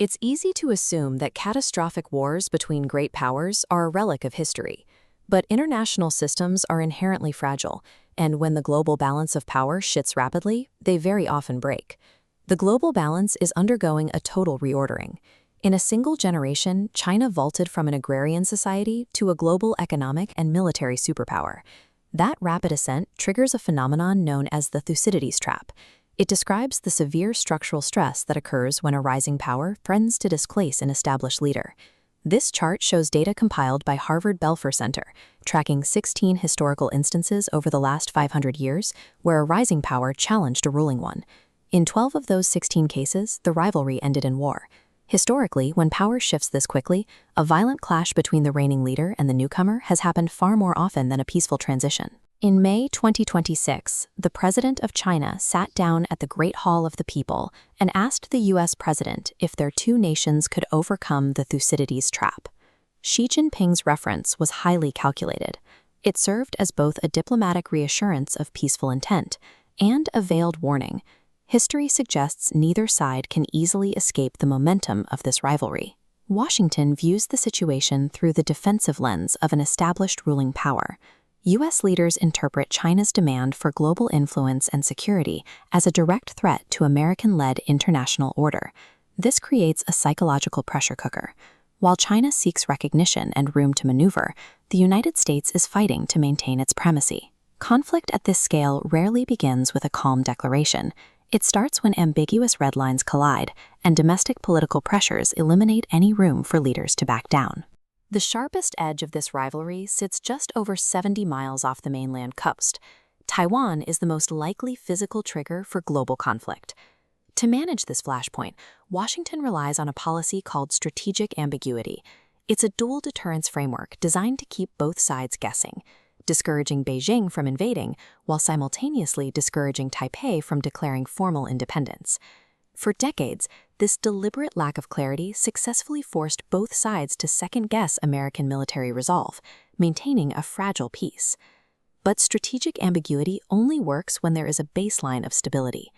It's easy to assume that catastrophic wars between great powers are a relic of history. But international systems are inherently fragile, and when the global balance of power shifts rapidly, they very often break. The global balance is undergoing a total reordering. In a single generation, China vaulted from an agrarian society to a global economic and military superpower. That rapid ascent triggers a phenomenon known as the Thucydides Trap. It describes the severe structural stress that occurs when a rising power threatens to displace an established leader. This chart shows data compiled by Harvard Belfer Center, tracking 16 historical instances over the last 500 years where a rising power challenged a ruling one. In 12 of those 16 cases, the rivalry ended in war. Historically, when power shifts this quickly, a violent clash between the reigning leader and the newcomer has happened far more often than a peaceful transition. In May 2026, the president of China sat down at the Great Hall of the People and asked the U.S. president if their two nations could overcome the Thucydides Trap. Xi Jinping's reference was highly calculated. It served as both a diplomatic reassurance of peaceful intent and a veiled warning. History suggests neither side can easily escape the momentum of this rivalry. Washington views the situation through the defensive lens of an established ruling power. U.S. leaders interpret China's demand for global influence and security as a direct threat to American-led international order. This creates a psychological pressure cooker. While China seeks recognition and room to maneuver, the United States is fighting to maintain its primacy. Conflict at this scale rarely begins with a calm declaration. It starts when ambiguous red lines collide and domestic political pressures eliminate any room for leaders to back down. The sharpest edge of this rivalry sits just over 70 miles off the mainland coast. Taiwan is the most likely physical trigger for global conflict. To manage this flashpoint, Washington relies on a policy called strategic ambiguity. It's a dual deterrence framework designed to keep both sides guessing, discouraging Beijing from invading while simultaneously discouraging Taipei from declaring formal independence. For decades, this deliberate lack of clarity successfully forced both sides to second-guess American military resolve, maintaining a fragile peace. But strategic ambiguity only works when there is a baseline of stability.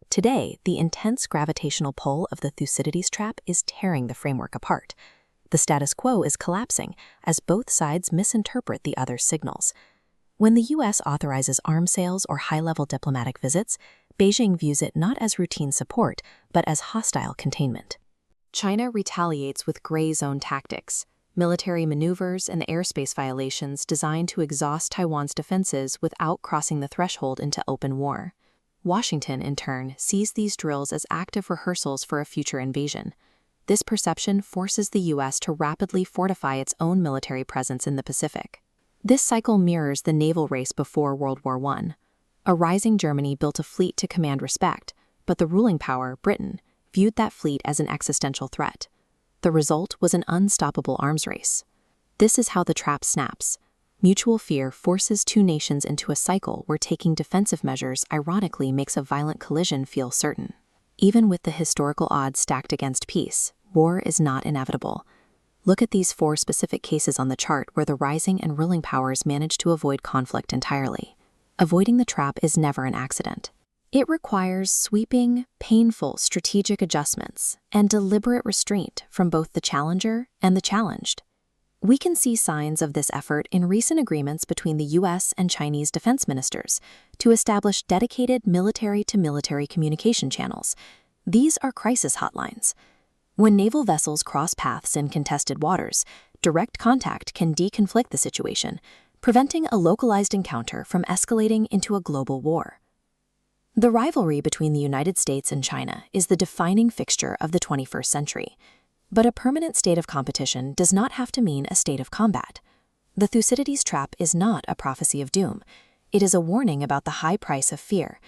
Today, the intense gravitational pull of the Thucydides Trap is tearing the framework apart. The status quo is collapsing as both sides misinterpret the other's signals. When the U.S. authorizes arms sales or high-level diplomatic visits, Beijing views it not as routine support, but as hostile containment. China retaliates with gray zone tactics, military maneuvers and airspace violations designed to exhaust Taiwan's defenses without crossing the threshold into open war. Washington, in turn, sees these drills as active rehearsals for a future invasion. This perception forces the U.S. to rapidly fortify its own military presence in the Pacific. This cycle mirrors the naval race before World War I. A rising Germany built a fleet to command respect, but the ruling power, Britain, viewed that fleet as an existential threat. The result was an unstoppable arms race. This is how the trap snaps. Mutual fear forces two nations into a cycle where taking defensive measures ironically makes a violent collision feel certain. Even with the historical odds stacked against peace, war is not inevitable. Look at these 4 specific cases on the chart where the rising and ruling powers managed to avoid conflict entirely. Avoiding the trap is never an accident. It requires sweeping, painful strategic adjustments and deliberate restraint from both the challenger and the challenged. We can see signs of this effort in recent agreements between the U.S. and Chinese defense ministers to establish dedicated military-to-military communication channels. These are crisis hotlines. When naval vessels cross paths in contested waters, direct contact can deconflict the situation, preventing a localized encounter from escalating into a global war. The rivalry between the United States and China is the defining fixture of the 21st century. But a permanent state of competition does not have to mean a state of combat. The Thucydides Trap is not a prophecy of doom. It is a warning about the high price of fear,